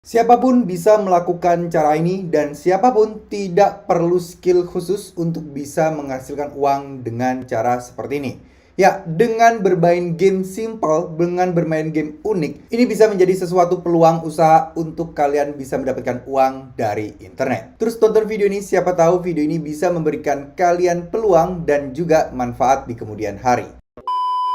Siapapun bisa melakukan cara ini dan siapapun tidak perlu skill khusus untuk bisa menghasilkan uang dengan cara seperti ini. Ya, dengan bermain game simple, dengan bermain game unik, ini bisa menjadi sesuatu peluang usaha untuk kalian bisa mendapatkan uang dari internet. Terus tonton video ini, siapa tahu video ini bisa memberikan kalian peluang dan juga manfaat di kemudian hari.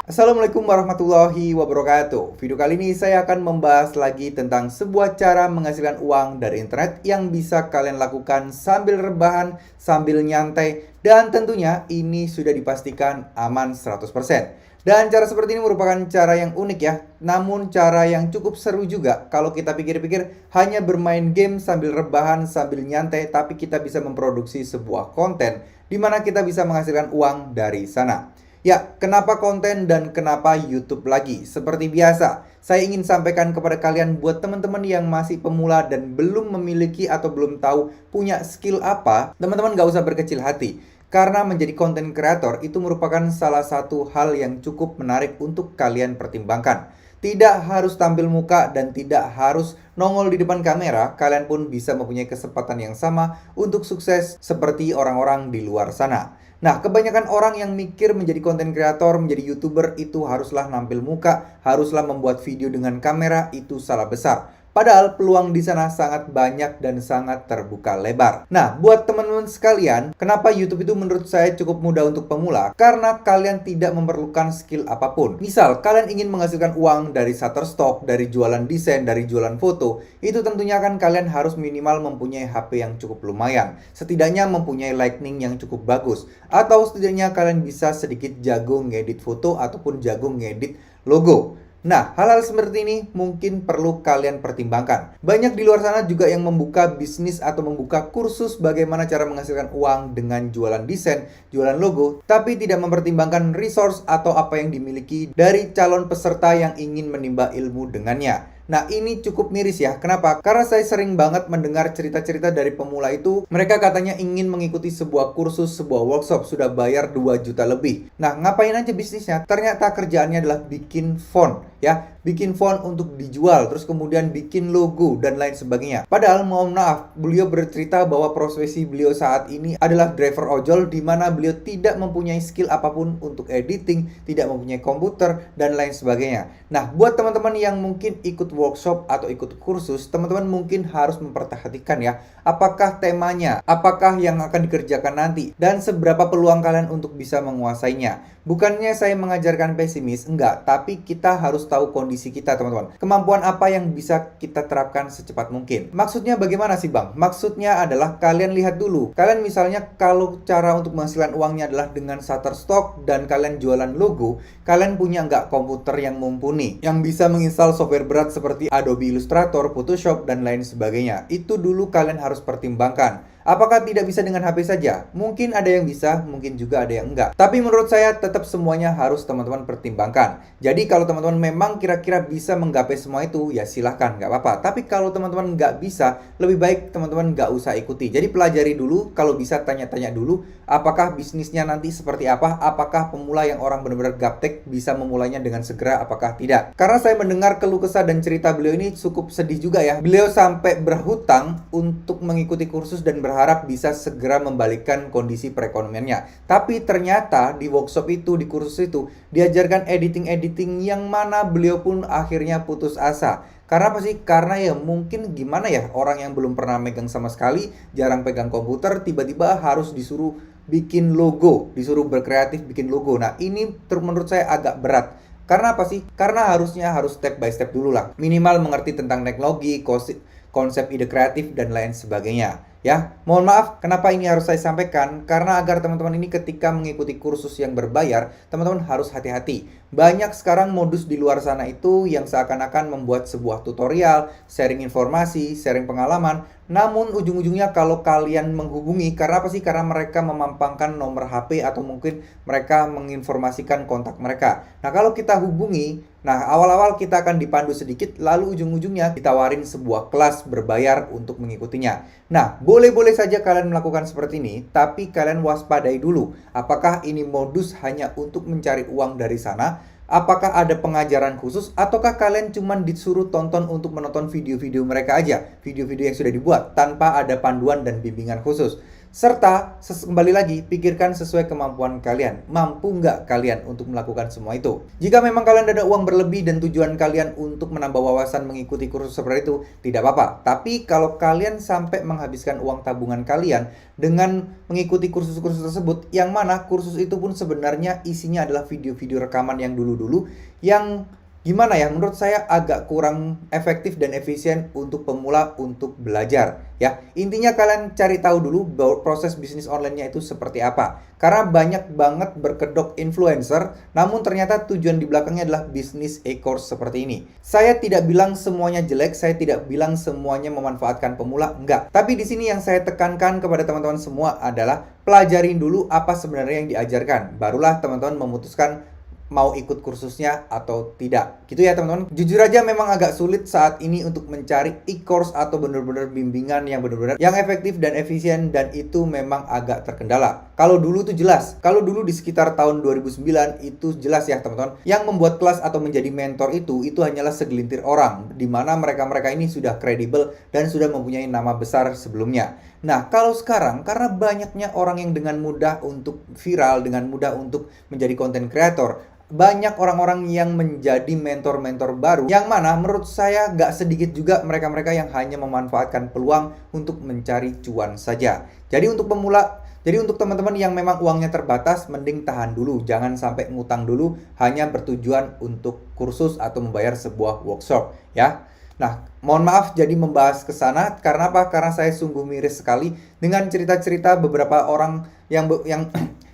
Assalamualaikum warahmatullahi wabarakatuh. Video kali ini saya akan membahas lagi tentang sebuah cara menghasilkan uang dari internet yang bisa kalian lakukan sambil rebahan, sambil nyantai, dan tentunya ini sudah dipastikan aman 100%. Dan cara seperti ini merupakan cara yang unik ya, namun cara yang cukup seru juga kalau kita pikir-pikir hanya bermain game sambil rebahan, sambil nyantai, tapi kita bisa memproduksi sebuah konten di mana kita bisa menghasilkan uang dari sana. Ya, kenapa konten dan kenapa YouTube lagi? Seperti biasa, saya ingin sampaikan kepada kalian buat teman-teman yang masih pemula dan belum memiliki atau belum tahu punya skill apa, teman-teman gak usah berkecil hati. Karena menjadi konten kreator itu merupakan salah satu hal yang cukup menarik untuk kalian pertimbangkan. Tidak harus tampil muka dan tidak harus nongol di depan kamera, kalian pun bisa mempunyai kesempatan yang sama untuk sukses seperti orang-orang di luar sana. Nah, kebanyakan orang yang mikir menjadi konten kreator, menjadi YouTuber itu haruslah nampil muka, haruslah membuat video dengan kamera, itu salah besar. Padahal peluang di sana sangat banyak dan sangat terbuka lebar. Nah, buat teman-teman sekalian, kenapa YouTube itu menurut saya cukup mudah untuk pemula? Karena kalian tidak memerlukan skill apapun. Misal, kalian ingin menghasilkan uang dari Shutterstock, dari jualan desain, dari jualan foto, itu tentunya kan kalian harus minimal mempunyai HP yang cukup lumayan. Setidaknya mempunyai lighting yang cukup bagus. Atau setidaknya kalian bisa sedikit jago ngedit foto ataupun jago ngedit logo. Nah, hal-hal seperti ini mungkin perlu kalian pertimbangkan. Banyak di luar sana juga yang membuka bisnis atau membuka kursus bagaimana cara menghasilkan uang dengan jualan desain, jualan logo, tapi tidak mempertimbangkan resource atau apa yang dimiliki dari calon peserta yang ingin menimba ilmu dengannya. Nah, ini cukup miris ya. Kenapa? Karena saya sering banget mendengar cerita-cerita dari pemula itu. Mereka katanya ingin mengikuti sebuah kursus, sebuah workshop, sudah bayar 2 juta lebih. Nah, ngapain aja bisnisnya? Ternyata kerjaannya adalah bikin font, ya. Bikin font untuk dijual, terus kemudian bikin logo, dan lain sebagainya. Padahal, mohon maaf, beliau bercerita bahwa profesi beliau saat ini adalah driver ojol, di mana beliau tidak mempunyai skill apapun untuk editing, tidak mempunyai komputer, dan lain sebagainya. Nah, buat teman-teman yang mungkin ikut workshop atau ikut kursus, teman-teman mungkin harus memperhatikan ya, apakah temanya, apakah yang akan dikerjakan nanti, dan seberapa peluang kalian untuk bisa menguasainya. Bukannya saya mengajarkan pesimis, enggak, tapi kita harus tahu kondisi kita, teman-teman. Kemampuan apa yang bisa kita terapkan secepat mungkin. Maksudnya bagaimana sih, Bang? Maksudnya adalah kalian lihat dulu. Kalian misalnya kalau cara untuk menghasilkan uangnya adalah dengan Shutterstock dan kalian jualan logo, kalian punya enggak komputer yang mumpuni, yang bisa menginstal software berat seperti Adobe Illustrator, Photoshop, dan lain sebagainya. Itu dulu kalian harus pertimbangkan. Apakah tidak bisa dengan HP saja? Mungkin ada yang bisa, mungkin juga ada yang enggak. Tapi menurut saya tetap semuanya harus teman-teman pertimbangkan. Jadi kalau teman-teman memang kira-kira bisa menggapai semua itu, ya silahkan, nggak apa-apa. Tapi kalau teman-teman nggak bisa, lebih baik teman-teman nggak usah ikuti. Jadi pelajari dulu, kalau bisa tanya-tanya dulu, apakah bisnisnya nanti seperti apa? Apakah pemula yang orang benar-benar gaptek bisa memulainya dengan segera, apakah tidak? Karena saya mendengar keluh kesah dan cerita beliau ini cukup sedih juga ya. Beliau sampai berhutang untuk mengikuti kursus dan berharap bisa segera membalikkan kondisi perekonomiannya. Tapi ternyata di workshop itu, di kursus itu, diajarkan editing-editing yang mana beliau pun akhirnya putus asa. Karena apa sih? Karena ya mungkin gimana ya, orang yang belum pernah megang sama sekali, jarang pegang komputer, tiba-tiba harus disuruh bikin logo, disuruh berkreatif bikin logo. Nah, ini menurut saya agak berat. Karena apa sih? Karena harusnya harus step by step dulu lah. Minimal mengerti tentang teknologi, konsep ide kreatif, dan lain sebagainya. Ya, mohon maaf, kenapa ini harus saya sampaikan? Karena agar teman-teman ini ketika mengikuti kursus yang berbayar, teman-teman harus hati-hati. Banyak sekarang modus di luar sana itu yang seakan-akan membuat sebuah tutorial, sharing informasi, sharing pengalaman. Namun ujung-ujungnya kalau kalian menghubungi, karena apa sih? Karena mereka memampangkan nomor HP atau mungkin mereka menginformasikan kontak mereka. Nah, kalau kita hubungi, nah awal-awal kita akan dipandu sedikit, lalu ujung-ujungnya ditawarin sebuah kelas berbayar untuk mengikutinya. Nah, boleh-boleh saja kalian melakukan seperti ini, tapi kalian waspadai dulu. Apakah ini modus hanya untuk mencari uang dari sana? Apakah ada pengajaran khusus ataukah kalian cuma disuruh tonton untuk menonton video-video mereka aja, video-video yang sudah dibuat tanpa ada panduan dan bimbingan khusus? Serta kembali lagi, pikirkan sesuai kemampuan kalian. Mampu nggak kalian untuk melakukan semua itu? Jika memang kalian ada uang berlebih dan tujuan kalian untuk menambah wawasan mengikuti kursus seperti itu, tidak apa-apa. Tapi kalau kalian sampai menghabiskan uang tabungan kalian dengan mengikuti kursus-kursus tersebut, yang mana kursus itu pun sebenarnya isinya adalah video-video rekaman yang dulu-dulu, yang gimana ya, menurut saya agak kurang efektif dan efisien untuk pemula untuk belajar ya. Intinya kalian cari tahu dulu bahwa proses bisnis online-nya itu seperti apa. Karena banyak banget berkedok influencer, namun ternyata tujuan di belakangnya adalah bisnis e-course seperti ini. Saya tidak bilang semuanya jelek, saya tidak bilang semuanya memanfaatkan pemula, enggak. Tapi di sini yang saya tekankan kepada teman-teman semua adalah pelajarin dulu apa sebenarnya yang diajarkan. Barulah teman-teman memutuskan mau ikut kursusnya atau tidak. Gitu ya teman-teman. Jujur aja memang agak sulit saat ini untuk mencari e-course atau benar-benar bimbingan yang benar-benar yang efektif dan efisien, dan itu memang agak terkendala. Kalau dulu tuh jelas. Kalau dulu di sekitar tahun 2009 itu jelas ya teman-teman. Yang membuat kelas atau menjadi mentor itu hanyalah segelintir orang, di mana mereka-mereka ini sudah kredibel dan sudah mempunyai nama besar sebelumnya. Nah, kalau sekarang karena banyaknya orang yang dengan mudah untuk viral, dengan mudah untuk menjadi content creator, banyak orang-orang yang menjadi mentor-mentor baru, yang mana menurut saya nggak sedikit juga mereka-mereka yang hanya memanfaatkan peluang untuk mencari cuan saja. Jadi untuk pemula, jadi untuk teman-teman yang memang uangnya terbatas, mending tahan dulu, jangan sampai ngutang dulu hanya bertujuan untuk kursus atau membayar sebuah workshop ya. Nah, mohon maaf jadi membahas ke sana karena apa? Karena saya sungguh miris sekali dengan cerita-cerita beberapa orang yang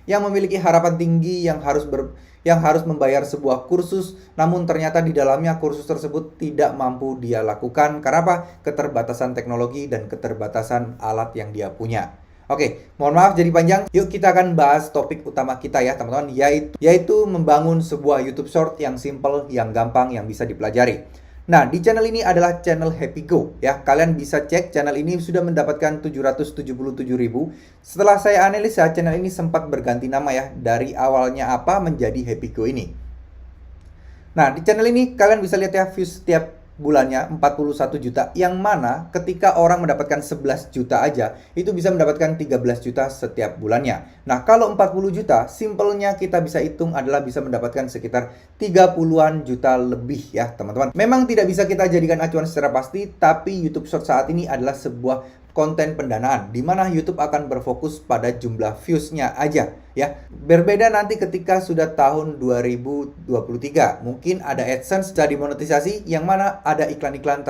yang memiliki harapan tinggi, yang harus membayar sebuah kursus, namun ternyata di dalamnya kursus tersebut tidak mampu dia lakukan. Karena apa? Keterbatasan teknologi dan keterbatasan alat yang dia punya. Oke, mohon maaf jadi panjang. Yuk kita akan bahas topik utama kita ya teman-teman, yaitu membangun sebuah YouTube Short yang simple, yang gampang, yang bisa dipelajari. Nah, di channel ini adalah channel Happy Go ya. Kalian bisa cek channel ini sudah mendapatkan 777.000. Setelah saya analisa, channel ini sempat berganti nama ya, dari awalnya apa menjadi Happy Go ini. Nah, di channel ini kalian bisa lihat ya views setiap bulannya 41 juta, yang mana ketika orang mendapatkan 11 juta aja itu bisa mendapatkan 13 juta setiap bulannya. Nah, kalau 40 juta, simpelnya kita bisa hitung adalah bisa mendapatkan sekitar 30-an juta lebih ya teman-teman. Memang tidak bisa kita jadikan acuan secara pasti, tapi YouTube Short saat ini adalah sebuah konten pendanaan, di mana YouTube akan berfokus pada jumlah views-nya aja ya. Berbeda nanti ketika sudah tahun 2023, mungkin ada AdSense jadi monetisasi, yang mana ada iklan-iklan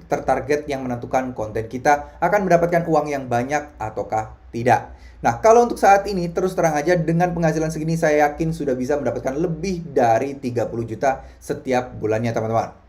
tertarget yang menentukan konten kita akan mendapatkan uang yang banyak ataukah tidak. Nah, kalau untuk saat ini terus terang aja dengan penghasilan segini saya yakin sudah bisa mendapatkan lebih dari 30 juta setiap bulannya teman-teman.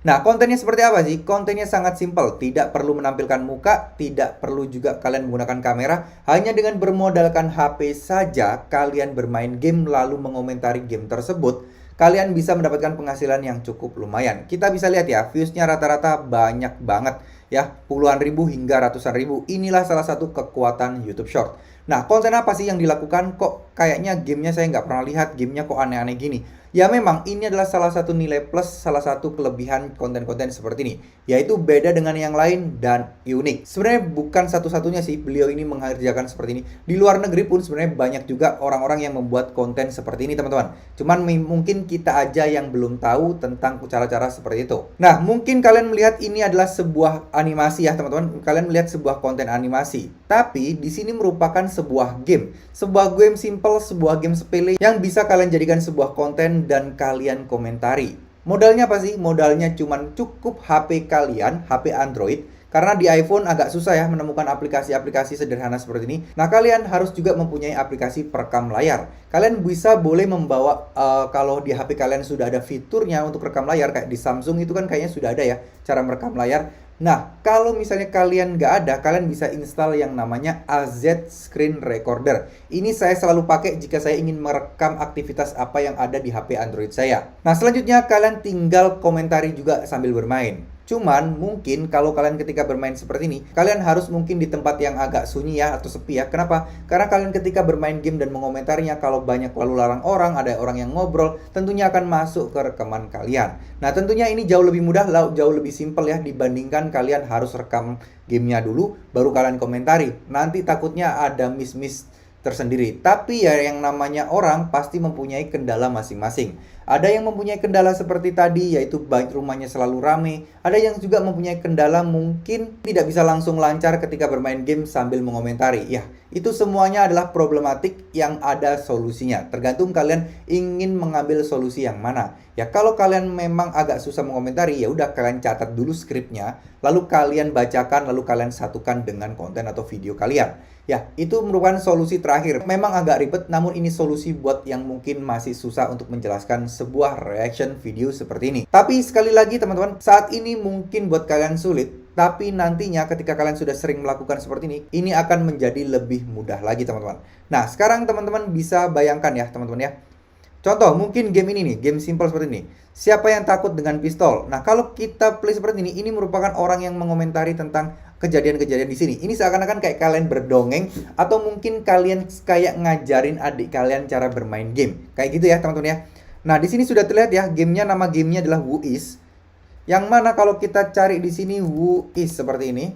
Nah, kontennya seperti apa sih? Kontennya sangat simpel, tidak perlu menampilkan muka, tidak perlu juga kalian menggunakan kamera. Hanya dengan bermodalkan HP saja, kalian bermain game lalu mengomentari game tersebut, kalian bisa mendapatkan penghasilan yang cukup lumayan. Kita bisa lihat ya, viewsnya rata-rata banyak banget ya, puluhan ribu hingga ratusan ribu. Inilah salah satu kekuatan YouTube Short. Nah, konten apa sih yang dilakukan? Kok kayaknya gamenya saya nggak pernah lihat, gamenya kok aneh-aneh gini? Ya memang ini adalah salah satu nilai plus, salah satu kelebihan konten-konten seperti ini, yaitu beda dengan yang lain dan unik. Sebenarnya bukan satu-satunya sih beliau ini mengerjakan seperti ini. Di luar negeri pun sebenarnya banyak juga orang-orang yang membuat konten seperti ini teman-teman. Cuman mungkin kita aja yang belum tahu tentang cara-cara seperti itu. Nah, mungkin kalian melihat ini adalah sebuah animasi ya teman-teman. Kalian melihat sebuah konten animasi. Tapi di sini merupakan sebuah game. Sebuah game simple, sebuah game sepele yang bisa kalian jadikan sebuah konten dan kalian komentari. Modalnya apa sih? Modalnya cuman cukup HP kalian, HP Android. Karena di iPhone agak susah ya menemukan aplikasi-aplikasi sederhana seperti ini. Nah, kalian harus juga mempunyai aplikasi perekam layar. Kalian boleh membawa, kalau di HP kalian sudah ada fiturnya untuk rekam layar, kayak di Samsung itu kan kayaknya sudah ada ya cara merekam layar. Nah, kalau misalnya kalian nggak ada, kalian bisa install yang namanya AZ Screen Recorder. Ini saya selalu pakai jika saya ingin merekam aktivitas apa yang ada di HP Android saya. Nah, selanjutnya kalian tinggal komentari juga sambil bermain. Cuman mungkin kalau kalian ketika bermain seperti ini, kalian harus mungkin di tempat yang agak sunyi ya atau sepi ya. Kenapa? Karena kalian ketika bermain game dan mengomentarinya, kalau banyak lalu lalang orang, ada orang yang ngobrol, tentunya akan masuk ke rekaman kalian. Nah, tentunya ini jauh lebih mudah, jauh lebih simpel ya dibandingkan kalian harus rekam gamenya dulu baru kalian komentari. Nanti takutnya ada miss-miss tersendiri. Tapi ya yang namanya orang pasti mempunyai kendala masing-masing. Ada yang mempunyai kendala seperti tadi, yaitu baik rumahnya selalu rame. Ada yang juga mempunyai kendala mungkin tidak bisa langsung lancar ketika bermain game sambil mengomentari. Ya, itu semuanya adalah problematik yang ada solusinya. Tergantung kalian ingin mengambil solusi yang mana. Ya, kalau kalian memang agak susah mengomentari, ya udah kalian catat dulu skripnya, lalu kalian bacakan, lalu kalian satukan dengan konten atau video kalian. Ya, itu merupakan solusi terakhir. Memang agak ribet, namun ini solusi buat yang mungkin masih susah untuk menjelaskan sebuah reaction video seperti ini. Tapi sekali lagi teman-teman, saat ini mungkin buat kalian sulit, tapi nantinya ketika kalian sudah sering melakukan seperti ini akan menjadi lebih mudah lagi teman-teman. Nah, sekarang teman-teman bisa bayangkan ya teman-teman ya. Contoh, mungkin game ini nih, game simple seperti ini. Siapa yang takut dengan pistol? Nah, kalau kita play seperti ini merupakan orang yang mengomentari tentang kejadian-kejadian di sini. Ini seakan-akan kayak kalian berdongeng atau mungkin kalian kayak ngajarin adik kalian cara bermain game. Kayak gitu ya, teman-teman ya. Nah, di sini sudah terlihat ya, nama gamenya adalah Whois. Yang mana kalau kita cari di sini Whois seperti ini,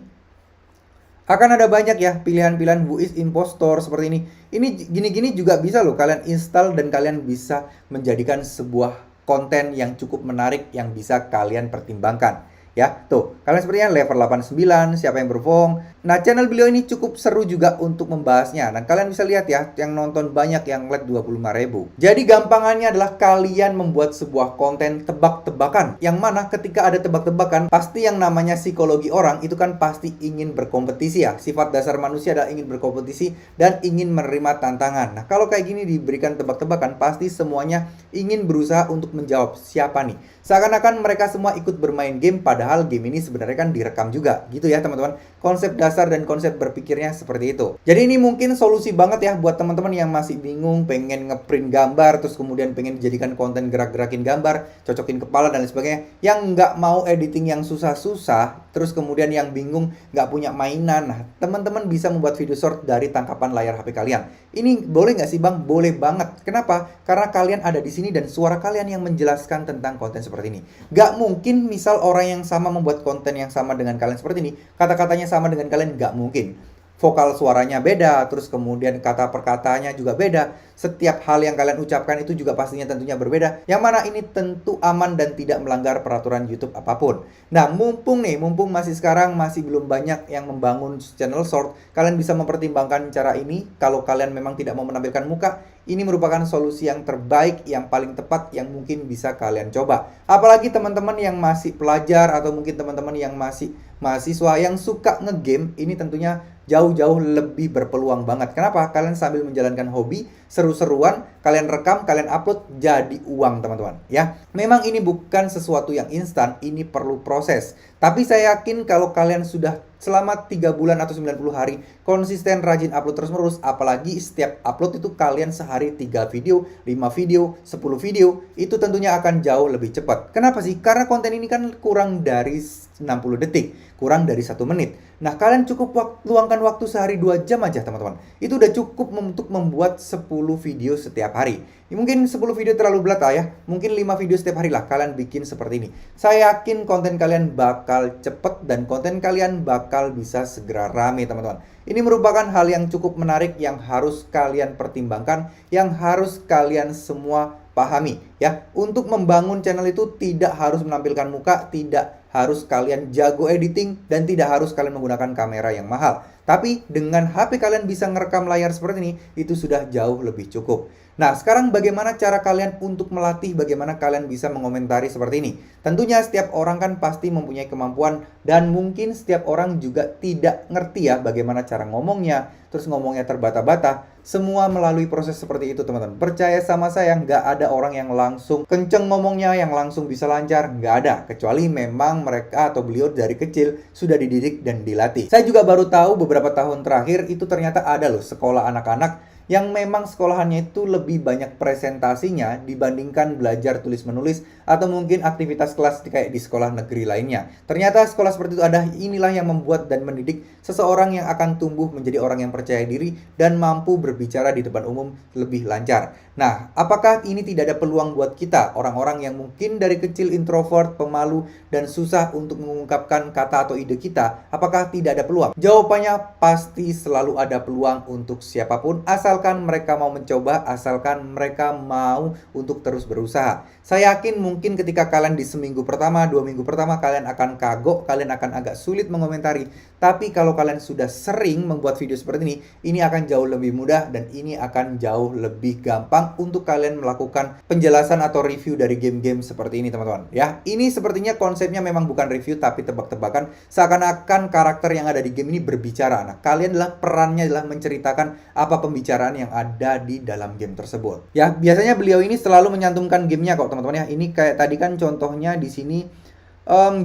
akan ada banyak ya pilihan-pilihan Whois Impostor seperti ini. Ini gini-gini juga bisa loh kalian install dan kalian bisa menjadikan sebuah konten yang cukup menarik yang bisa kalian pertimbangkan. Ya, tuh, kalian sepertinya level 89, siapa yang berbohong. Nah, channel beliau ini cukup seru juga untuk membahasnya. Dan kalian bisa lihat ya, yang nonton banyak, yang like 25.000. Jadi gampangannya adalah kalian membuat sebuah konten tebak-tebakan. Yang mana ketika ada tebak-tebakan, pasti yang namanya psikologi orang itu kan pasti ingin berkompetisi ya. Sifat dasar manusia adalah ingin berkompetisi dan ingin menerima tantangan. Nah, kalau kayak gini diberikan tebak-tebakan, pasti semuanya ingin berusaha untuk menjawab siapa nih. Seakan-akan mereka semua ikut bermain game, padahal game ini sebenarnya kan direkam juga. Gitu ya teman-teman. Konsep dasar dan konsep berpikirnya seperti itu. Jadi ini mungkin solusi banget ya buat teman-teman yang masih bingung, pengen ngeprint gambar, terus kemudian pengen dijadikan konten gerak-gerakin gambar, cocokin kepala dan lain sebagainya. Yang nggak mau editing yang susah-susah, terus kemudian yang bingung, nggak punya mainan. Nah, teman-teman bisa membuat video short dari tangkapan layar HP kalian. Ini boleh nggak sih Bang? Boleh banget. Kenapa? Karena kalian ada di sini dan suara kalian yang menjelaskan tentang konten seperti ini. Gak mungkin misal orang yang sama membuat konten yang sama dengan kalian seperti ini, kata-katanya sama dengan kalian, gak mungkin. Vokal suaranya beda, terus kemudian kata perkataannya juga beda. Setiap hal yang kalian ucapkan itu juga pastinya tentunya berbeda. Yang mana ini tentu aman dan tidak melanggar peraturan YouTube apapun. Nah, mumpung masih sekarang masih belum banyak yang membangun channel short, kalian bisa mempertimbangkan cara ini. Kalau kalian memang tidak mau menampilkan muka, ini merupakan solusi yang terbaik, yang paling tepat, yang mungkin bisa kalian coba. Apalagi teman-teman yang masih pelajar atau mungkin teman-teman yang masih mahasiswa yang suka ngegame, ini tentunya jauh-jauh lebih berpeluang banget. Kenapa? Kalian sambil menjalankan hobi, seru-seruan, kalian rekam, kalian upload, jadi uang teman-teman. Ya, memang ini bukan sesuatu yang instan, ini perlu proses. Tapi saya yakin kalau kalian sudah selama 3 bulan atau 90 hari konsisten rajin upload terus-menerus, apalagi setiap upload itu kalian sehari 3 video, 5 video, 10 video, itu tentunya akan jauh lebih cepat. Kenapa sih? Karena konten ini kan kurang dari 60 detik, kurang dari 1 menit. Nah, kalian cukup luangkan waktu sehari 2 jam aja teman-teman. Itu udah cukup untuk membuat 10 video setiap hari. Mungkin 10 video terlalu berat ya. Mungkin 5 video setiap hari lah kalian bikin seperti ini. Saya yakin konten kalian bakal cepet dan konten kalian bakal bisa segera rame teman-teman. Ini merupakan hal yang cukup menarik yang harus kalian pertimbangkan, yang harus kalian semua pahami ya. Untuk membangun channel itu tidak harus menampilkan muka, tidak harus kalian jago editing, dan tidak harus kalian menggunakan kamera yang mahal. Tapi dengan HP kalian bisa ngerekam layar seperti ini, itu sudah jauh lebih cukup. Nah, sekarang bagaimana cara kalian untuk melatih bagaimana kalian bisa mengomentari seperti ini? Tentunya setiap orang kan pasti mempunyai kemampuan dan mungkin setiap orang juga tidak ngerti ya bagaimana cara ngomongnya, terus ngomongnya terbata-bata. Semua melalui proses seperti itu teman-teman. Percaya sama saya, nggak ada orang yang langsung kenceng ngomongnya, yang langsung bisa lancar. Nggak ada. Kecuali memang mereka atau beliau dari kecil sudah dididik dan dilatih. Saya juga baru tahu beberapa tahun terakhir itu ternyata ada loh sekolah anak-anak yang memang sekolahannya itu lebih banyak presentasinya dibandingkan belajar tulis-menulis atau mungkin aktivitas kelas kayak di sekolah negeri lainnya. Ternyata sekolah seperti itu ada, inilah yang membuat dan mendidik seseorang yang akan tumbuh menjadi orang yang percaya diri dan mampu berbicara di depan umum lebih lancar. Nah, apakah ini tidak ada peluang buat kita, orang-orang yang mungkin dari kecil introvert, pemalu, dan susah untuk mengungkapkan kata atau ide kita? Apakah tidak ada peluang? Jawabannya pasti selalu ada peluang untuk siapapun, asalkan mereka mau mencoba, asalkan mereka mau untuk terus berusaha. Saya yakin mungkin ketika kalian di seminggu pertama, 2 minggu pertama, kalian akan kagok, kalian akan agak sulit mengomentari. Tapi kalau kalian sudah sering membuat video seperti ini akan jauh lebih mudah dan ini akan jauh lebih gampang untuk kalian melakukan penjelasan atau review dari game-game seperti ini, teman-teman. Ya, ini sepertinya konsepnya memang bukan review tapi tebak-tebakan, seakan-akan karakter yang ada di game ini berbicara. Nah, kalian adalah perannya adalah menceritakan apa pembicaraan yang ada di dalam game tersebut. Ya, biasanya beliau ini selalu menyantumkan gamenya kok, teman-teman ya. Ini kayak tadi kan contohnya di sini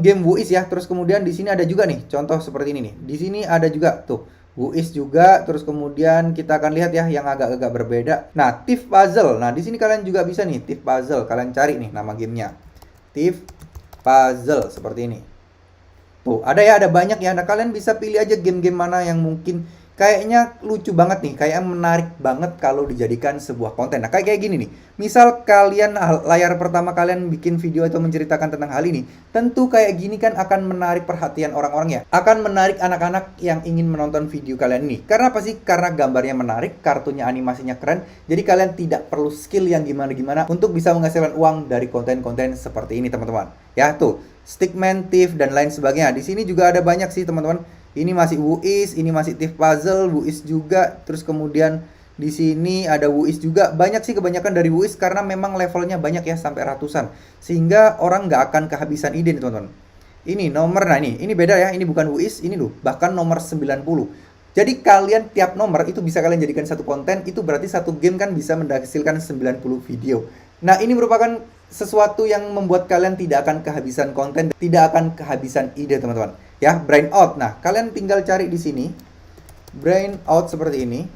game Wuis ya. Terus kemudian di sini ada juga nih contoh seperti ini nih. Di sini ada juga tuh Wuis juga, terus kemudian kita akan lihat ya yang agak-agak berbeda. Nah, Thief Puzzle. Nah, di sini kalian juga bisa nih Thief Puzzle. Kalian cari nih nama gamenya. Thief Puzzle seperti ini. Tuh, ada ya, ada banyak ya. Nah, kalian bisa pilih aja game-game mana yang mungkin kayaknya lucu banget nih, kayak menarik banget kalau dijadikan sebuah konten. Nah, kayak gini nih. Misal kalian layar pertama kalian bikin video atau menceritakan tentang hal ini, tentu kayak gini kan akan menarik perhatian orang-orang ya. Akan menarik anak-anak yang ingin menonton video kalian ini. Karena apa sih? Karena gambarnya menarik, kartunya animasinya keren. Jadi kalian tidak perlu skill yang gimana-gimana untuk bisa menghasilkan uang dari konten-konten seperti ini, teman-teman. Ya, tuh, Stickman, Thief, dan lain sebagainya. Di sini juga ada banyak sih, teman-teman. Ini masih Wuis, ini masih Thief Puzzle, Wuis juga. Terus kemudian di sini ada Wuis juga. Banyak sih, kebanyakan dari Wuis karena memang levelnya banyak ya, sampai ratusan. Sehingga orang nggak akan kehabisan ide nih, teman-teman. Ini nomor, nah ini beda ya. Ini bukan Wuis, ini loh. Bahkan nomor 90. Jadi kalian tiap nomor itu bisa kalian jadikan satu konten. Itu berarti satu game kan bisa menghasilkan 90 video. Nah, ini merupakan sesuatu yang membuat kalian tidak akan kehabisan konten, tidak akan kehabisan ide, teman-teman. Ya, brain out. Nah, kalian tinggal cari di sini brain out seperti ini.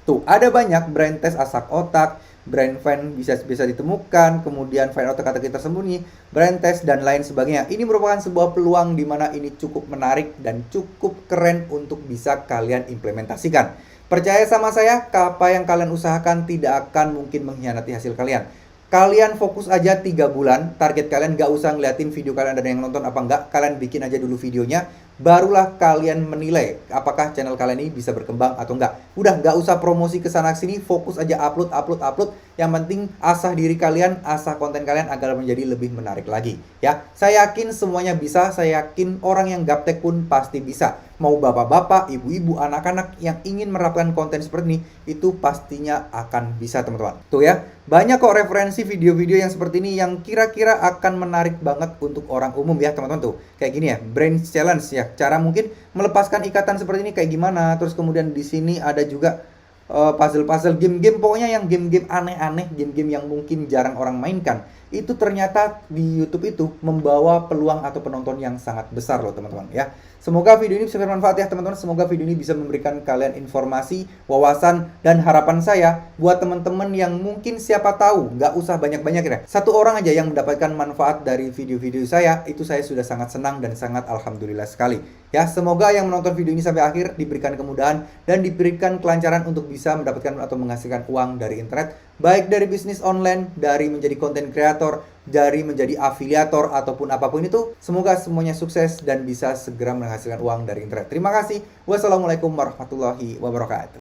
Tuh, ada banyak brain test asak otak, brain fan bisa ditemukan, kemudian find out teka-teki tersembunyi, brain test dan lain sebagainya. Ini merupakan sebuah peluang di mana ini cukup menarik dan cukup keren untuk bisa kalian implementasikan. Percaya sama saya, apa yang kalian usahakan tidak akan mungkin mengkhianati hasil kalian. Kalian fokus aja 3 bulan, target kalian gak usah ngeliatin video kalian ada yang nonton apa enggak, kalian bikin aja dulu videonya, barulah kalian menilai apakah channel kalian ini bisa berkembang atau enggak. Udah gak usah promosi kesana sini, fokus aja upload. Yang penting asah diri kalian, asah konten kalian agar menjadi lebih menarik lagi. Ya, saya yakin semuanya bisa, saya yakin orang yang gaptek pun pasti bisa. Mau bapak-bapak, ibu-ibu, anak-anak yang ingin menerapkan konten seperti ini, itu pastinya akan bisa, teman-teman. Tuh ya, banyak kok referensi video-video yang seperti ini yang kira-kira akan menarik banget untuk orang umum ya, teman-teman. Tuh, kayak gini ya, brain challenge ya. Cara mungkin melepaskan ikatan seperti ini kayak gimana. Terus kemudian di sini ada juga puzzle-puzzle, game-game, pokoknya yang game-game aneh-aneh, game-game yang mungkin jarang orang mainkan. Itu ternyata di YouTube itu membawa peluang atau penonton yang sangat besar loh, teman-teman ya. Semoga video ini bisa bermanfaat ya, teman-teman. Semoga video ini bisa memberikan kalian informasi, wawasan, dan harapan saya buat teman-teman yang mungkin siapa tahu nggak usah banyak-banyak ya. Satu orang aja yang mendapatkan manfaat dari video-video saya, itu saya sudah sangat senang dan sangat alhamdulillah sekali. Ya, semoga yang menonton video ini sampai akhir diberikan kemudahan dan diberikan kelancaran untuk bisa mendapatkan atau menghasilkan uang dari internet, baik dari bisnis online, dari menjadi content creator, dari menjadi afiliator, ataupun apapun itu. Semoga semuanya sukses dan bisa segera menghasilkan uang dari internet. Terima kasih. Wassalamualaikum warahmatullahi wabarakatuh.